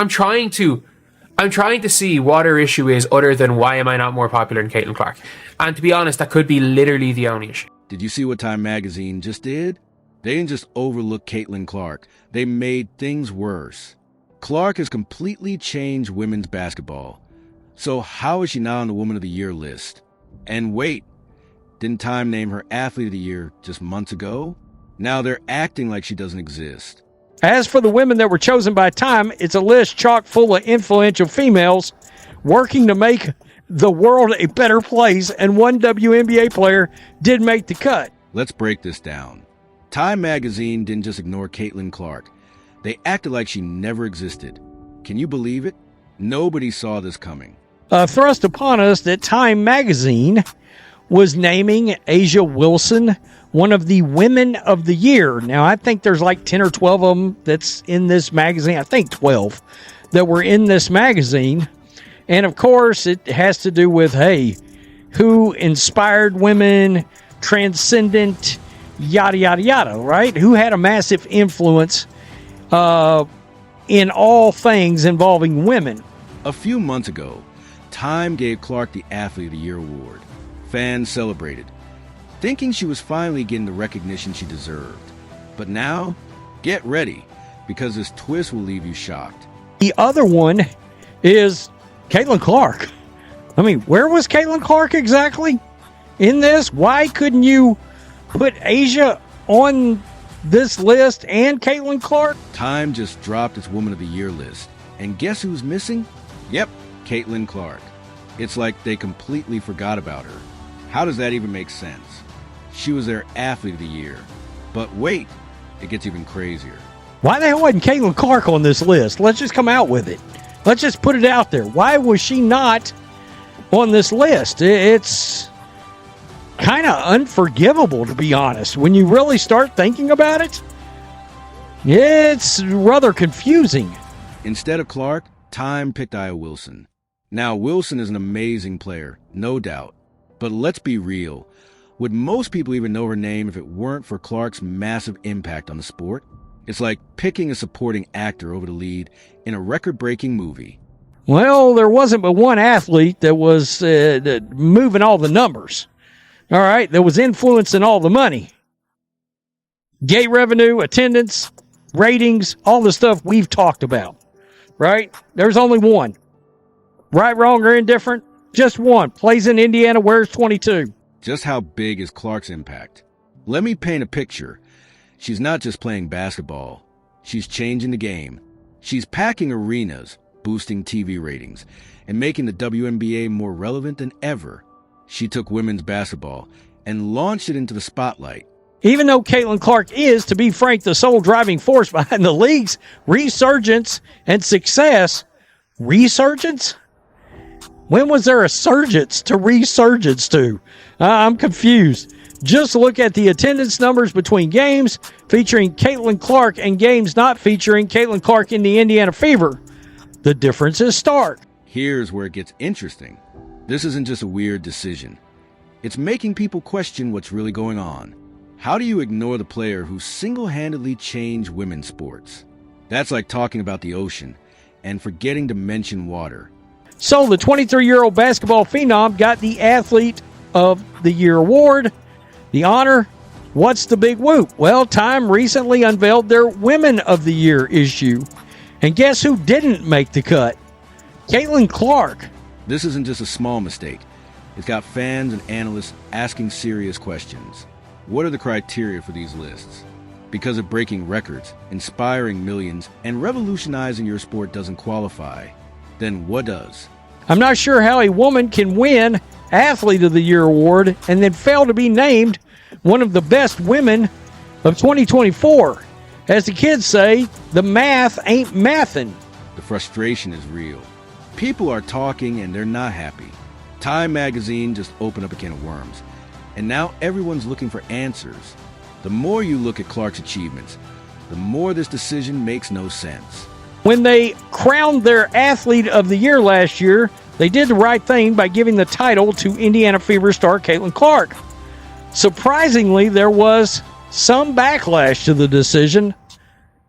I'm trying to see what her issue is other than why am I not more popular than Caitlin Clark. And to be honest, that could be literally the only issue. Did you see what Time Magazine just did? They didn't just overlook Caitlin Clark. They made things worse. Clark has completely changed women's basketball. So how is she not on the Woman of the Year list? And wait, didn't Time name her Athlete of the Year just months ago? Now they're acting like she doesn't exist. As for the women that were chosen by Time, it's a list chock full of influential females working to make the world a better place, and one WNBA player did make the cut. Let's break this down. Time Magazine didn't just ignore Caitlin Clark. They acted like she never existed. Can you believe it? Nobody saw this coming. Thrust upon us that Time Magazine was naming A'ja Wilson one of the Women of the Year. Now, I think there's like 10 or 12 of them that's in this magazine. I think 12 that were in this magazine. And, of course, it has to do with, hey, who inspired women, transcendent, yada, yada, yada, right? Who had a massive influence in all things involving women. A few months ago, Time gave Clark the Athlete of the Year award. Fans celebrated, thinking she was finally getting the recognition she deserved. But now, get ready, because this twist will leave you shocked. The other one is Caitlin Clark. I mean, where was Caitlin Clark exactly in this? Why couldn't you put A'ja on this list and Caitlin Clark? Time just dropped its Woman of the Year list. And guess who's missing? Yep, Caitlin Clark. It's like they completely forgot about her. How does that even make sense? She was their Athlete of the Year. But wait, it gets even crazier. Why the hell wasn't Caitlin Clark on this list? Let's just come out with it. Let's just put it out there. Why was she not on this list? It's kind of unforgivable, to be honest. When you really start thinking about it, it's rather confusing. Instead of Clark, Time picked A'ja Wilson. Now, Wilson is an amazing player, no doubt. But let's be real. Would most people even know her name if it weren't for Clark's massive impact on the sport? It's like picking a supporting actor over the lead in a record-breaking movie. Well, there wasn't but one athlete that was moving all the numbers. All right, that was influencing all the money. Gate revenue, attendance, ratings, all the stuff we've talked about. Right? There's only one. Right, wrong, or indifferent? Just one. Plays in Indiana, wears 22. Just how big is Clark's impact? Let me paint a picture. She's not just playing basketball. She's changing the game. She's packing arenas, boosting TV ratings, and making the WNBA more relevant than ever. She took women's basketball and launched it into the spotlight. Even though Caitlin Clark is, to be frank, the sole driving force behind the league's resurgence and success. Resurgence? When was there a surgence to resurgence to? I'm confused. Just look at the attendance numbers between games featuring Caitlin Clark and games not featuring Caitlin Clark in the Indiana Fever. The difference is stark. Here's where it gets interesting. This isn't just a weird decision. It's making people question what's really going on. How do you ignore the player who single-handedly changed women's sports? That's like talking about the ocean and forgetting to mention water. So the 23-year-old basketball phenom got the Athlete of the Year award. The honor, what's the big whoop? Well, Time recently unveiled their Women of the Year issue. And guess who didn't make the cut? Caitlin Clark. This isn't just a small mistake. It's got fans and analysts asking serious questions. What are the criteria for these lists? Because of breaking records, inspiring millions, and revolutionizing your sport doesn't qualify, then what does? I'm not sure how a woman can win Athlete of the Year award and then fail to be named one of the best women of 2024. As the kids say, the math ain't mathin'. The frustration is real. People are talking and they're not happy. Time Magazine just opened up a can of worms. And now everyone's looking for answers. The more you look at Clark's achievements, the more this decision makes no sense. When they crowned their Athlete of the Year last year, they did the right thing by giving the title to Indiana Fever star Caitlin Clark. Surprisingly, there was some backlash to the decision,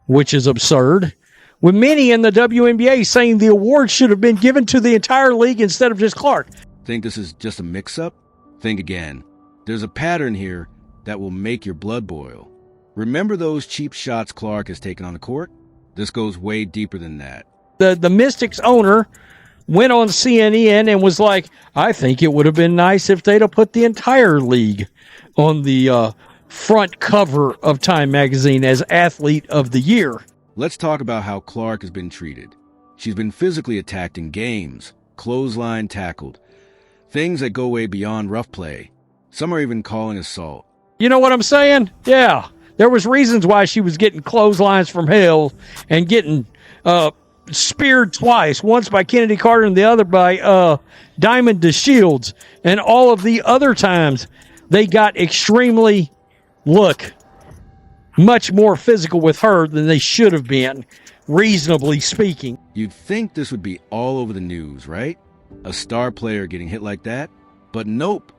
which is absurd. with many in the WNBA saying the award should have been given to the entire league instead of just Clark. Think this is just a mix-up? Think again. There's a pattern here that will make your blood boil. Remember those cheap shots Clark has taken on the court? This goes way deeper than that. The Mystics owner went on CNN and was like, I think it would have been nice if they'd have put the entire league on the front cover of Time magazine as Athlete of the Year. Let's talk about how Clark has been treated. She's been physically attacked in games, clothesline tackled, things that go way beyond rough play. Some are even calling assault. You know what I'm saying? Yeah. There was reasons why she was getting clotheslines from hell and getting speared twice, once by Kennedy Carter and the other by Diamond DeShields. And all of the other times they got extremely, much more physical with her than they should have been, reasonably speaking. You'd think this would be all over the news, right? A star player getting hit like that? But nope.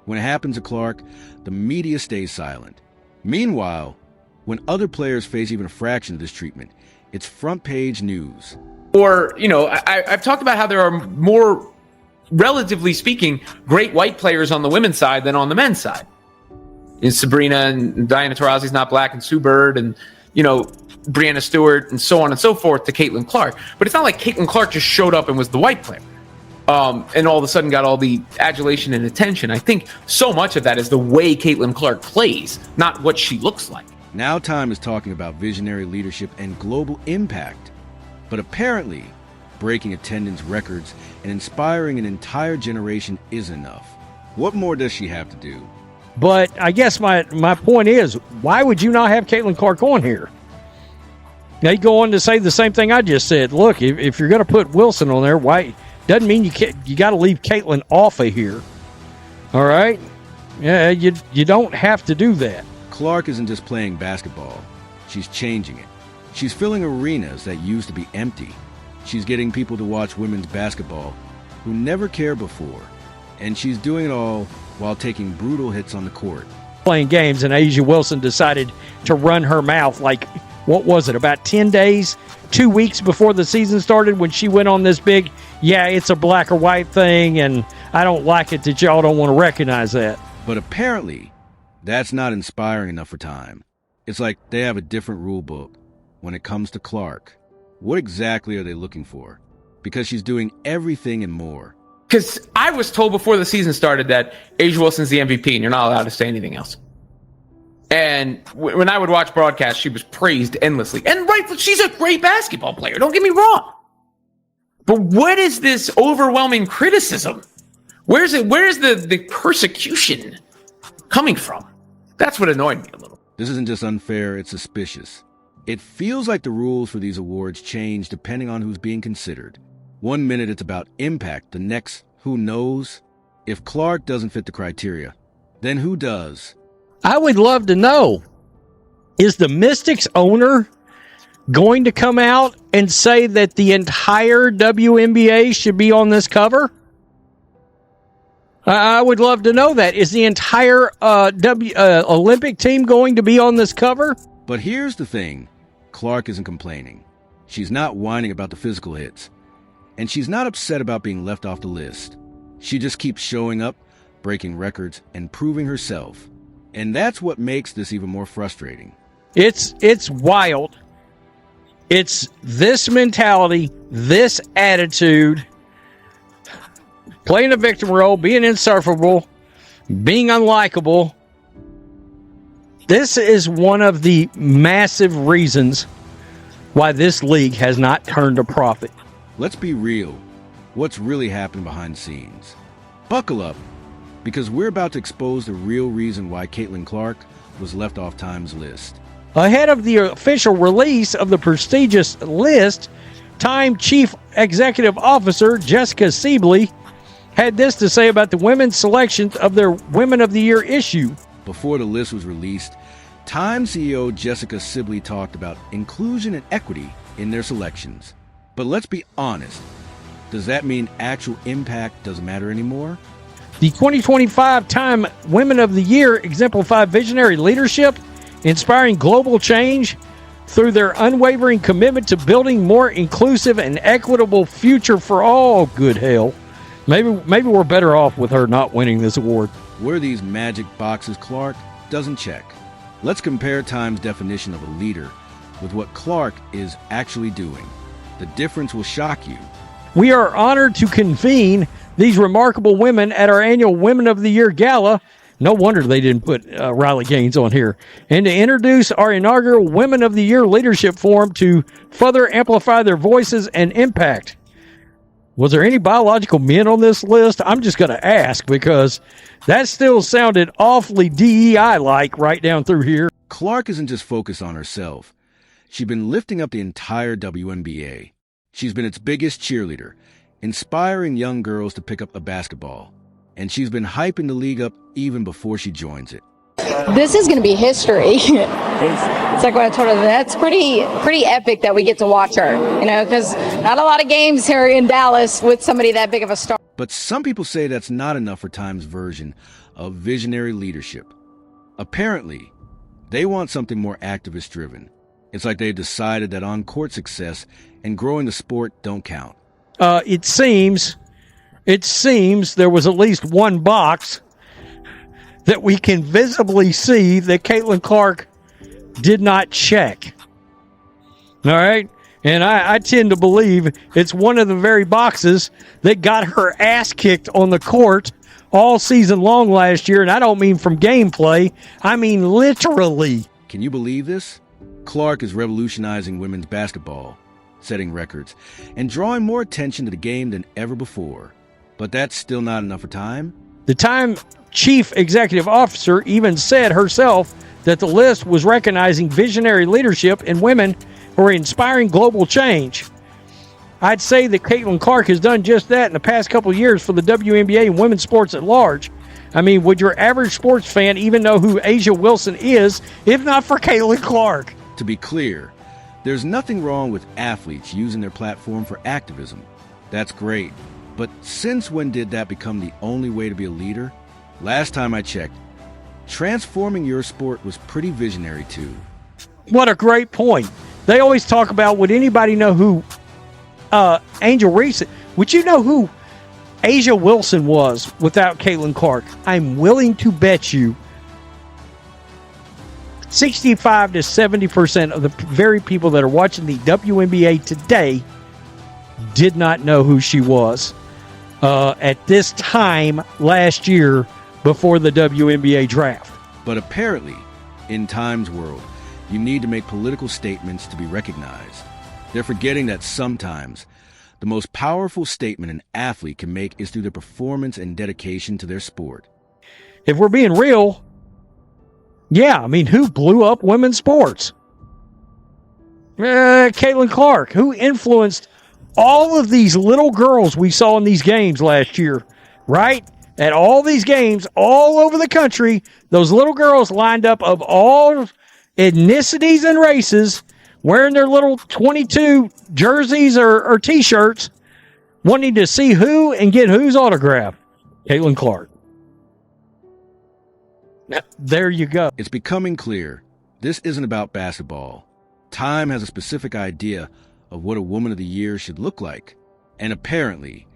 When it happens to Clark, the media stays silent. Meanwhile, when other players face even a fraction of this treatment, it's front page news. Or, I've talked about how there are more, relatively speaking, great white players on the women's side than on the men's side. Sabrina and Diana Taurasi's not black, and Sue Bird and, Brianna Stewart and so on and so forth to Caitlin Clark. But it's not like Caitlin Clark just showed up and was the white player. And all of a sudden got all the adulation and attention. I think so much of that is the way Caitlin Clark plays, not what she looks like. Now Time is talking about visionary leadership and global impact. But apparently, breaking attendance records and inspiring an entire generation is enough. What more does she have to do? But I guess my point is, why would you not have Caitlin Clark on here? They go on to say the same thing I just said. Look, if you're going to put Wilson on there, why... Doesn't mean you got to leave Caitlin off of here. All right? Yeah, you don't have to do that. Clark isn't just playing basketball. She's changing it. She's filling arenas that used to be empty. She's getting people to watch women's basketball who never cared before. And she's doing it all while taking brutal hits on the court. Playing games, and A'ja Wilson decided to run her mouth like, what was it, about 10 days, 2 weeks before the season started when she went on this big, it's a black or white thing, and I don't like it that y'all don't want to recognize that. But apparently, that's not inspiring enough for Time. It's like they have a different rule book when it comes to Clark. What exactly are they looking for? Because she's doing everything and more. Because I was told before the season started that A'ja Wilson's the MVP and you're not allowed to say anything else. And when I would watch broadcasts, she was praised endlessly. And right, she's a great basketball player, don't get me wrong. But what is this overwhelming criticism? Where's the persecution coming from? That's what annoyed me a little. This isn't just unfair, it's suspicious. It feels like the rules for these awards change depending on who's being considered. 1 minute it's about impact, the next, who knows? If Clark doesn't fit the criteria, then who does? I would love to know, is the Mystics owner going to come out and say that the entire WNBA should be on this cover? I would love to know that. Is the entire Olympic team going to be on this cover? But here's the thing. Clark isn't complaining. She's not whining about the physical hits. And she's not upset about being left off the list. She just keeps showing up, breaking records, and proving herself. And that's what makes this even more frustrating. It's wild. It's this mentality, this attitude, playing a victim role, being insufferable, being unlikable. This is one of the massive reasons why this league has not turned a profit. Let's be real. What's really happening behind the scenes? Buckle up, because we're about to expose the real reason why Caitlin Clark was left off Time's list. Ahead of the official release of the prestigious list, Time Chief Executive Officer Jessica Sibley had this to say about the women's selection of their Women of the Year issue. Before the list was released, Time CEO Jessica Sibley talked about inclusion and equity in their selections. But let's be honest, does that mean actual impact doesn't matter anymore? The 2025 Time Women of the Year exemplify visionary leadership, inspiring global change, through their unwavering commitment to building more inclusive and equitable future for all. Good hell. Maybe we're better off with her not winning this award. Where these magic boxes Clark doesn't check. Let's compare Time's definition of a leader with what Clark is actually doing. The difference will shock you. We are honored to convene these remarkable women at our annual Women of the Year Gala. No wonder they didn't put Riley Gaines on here. And to introduce our inaugural Women of the Year Leadership Forum to further amplify their voices and impact. Was there any biological men on this list? I'm just going to ask because that still sounded awfully DEI-like right down through here. Clark isn't just focused on herself. She's been lifting up the entire WNBA. She's been its biggest cheerleader, inspiring young girls to pick up a basketball. And she's been hyping the league up even before she joins it. This is going to be history. It's like what I told her. That's pretty epic that we get to watch her, because not a lot of games here in Dallas with somebody that big of a star. But some people say that's not enough for Time's version of visionary leadership. Apparently, they want something more activist-driven. It's like they've decided that on-court success and growing the sport don't count. It seems there was at least one box that we can visibly see that Caitlin Clark did not check. All right? And I tend to believe it's one of the very boxes that got her ass kicked on the court all season long last year. And I don't mean from gameplay. I mean literally. Can you believe this? Clark is revolutionizing women's basketball, setting records, and drawing more attention to the game than ever before. But that's still not enough for Time. The Time chief executive officer even said herself that the list was recognizing visionary leadership in women who are inspiring global change. I'd say that Caitlin Clark has done just that in the past couple of years for the WNBA and women's sports at large. I mean, would your average sports fan even know who A'ja Wilson is if not for Caitlin Clark? To be clear, there's nothing wrong with athletes using their platform for activism. That's great. But since when did that become the only way to be a leader? Last time I checked, transforming your sport was pretty visionary too. What a great point. They always talk about, would anybody know who Angel Reese, would you know who A'ja Wilson was without Caitlin Clark? I'm willing to bet you 65 to 70% of the very people that are watching the WNBA today did not know who she was at this time last year before the WNBA draft. But apparently, in Time's world, you need to make political statements to be recognized. They're forgetting that sometimes the most powerful statement an athlete can make is through their performance and dedication to their sport. If we're being real, yeah, I mean, who blew up women's sports? Caitlin Clark, who influenced all of these little girls we saw in these games last year, right? At all these games all over the country, those little girls lined up of all ethnicities and races, wearing their little 22 jerseys or T-shirts, wanting to see who and get whose autograph. Caitlin Clark. There you go. It's becoming clear this isn't about basketball. Time has a specific idea of what a Woman of the Year should look like. And apparently,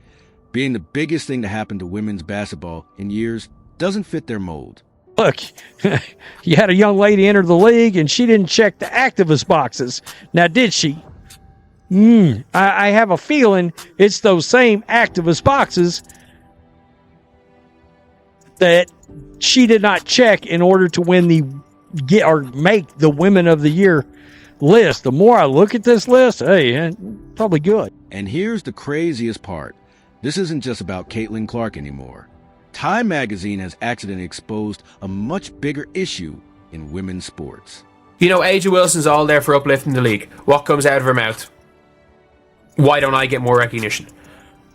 being the biggest thing to happen to women's basketball in years doesn't fit their mold. Look, you had a young lady enter the league and she didn't check the activist boxes. Now, did she? I have a feeling it's those same activist boxes that she did not check in order to win make the Women of the Year list. The more I look at this list, hey, probably good. And here's the craziest part. This isn't just about Caitlin Clark anymore. Time magazine has accidentally exposed a much bigger issue in women's sports. A'ja Wilson's all there for uplifting the league. What comes out of her mouth? Why don't I get more recognition?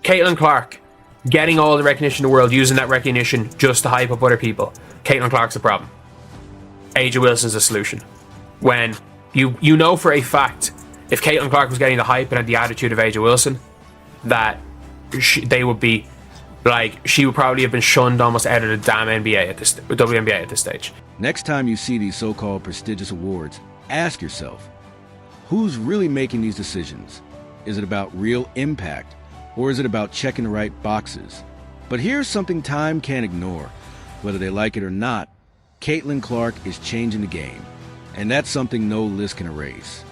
Caitlin Clark, getting all the recognition in the world, using that recognition just to hype up other people. Caitlin Clark's the problem. A'ja Wilson's the solution. When you know for a fact, if Caitlin Clark was getting the hype and had the attitude of A'ja Wilson, that they would be like, she would probably have been shunned almost out of the damn WNBA at this stage. Next time you see these so-called prestigious awards, ask yourself, Who's really making these decisions? Is it about real impact, or is it about checking the right boxes? But here's something time can't ignore. Whether they like it or not, Caitlin Clark is changing the game, and that's something no list can erase.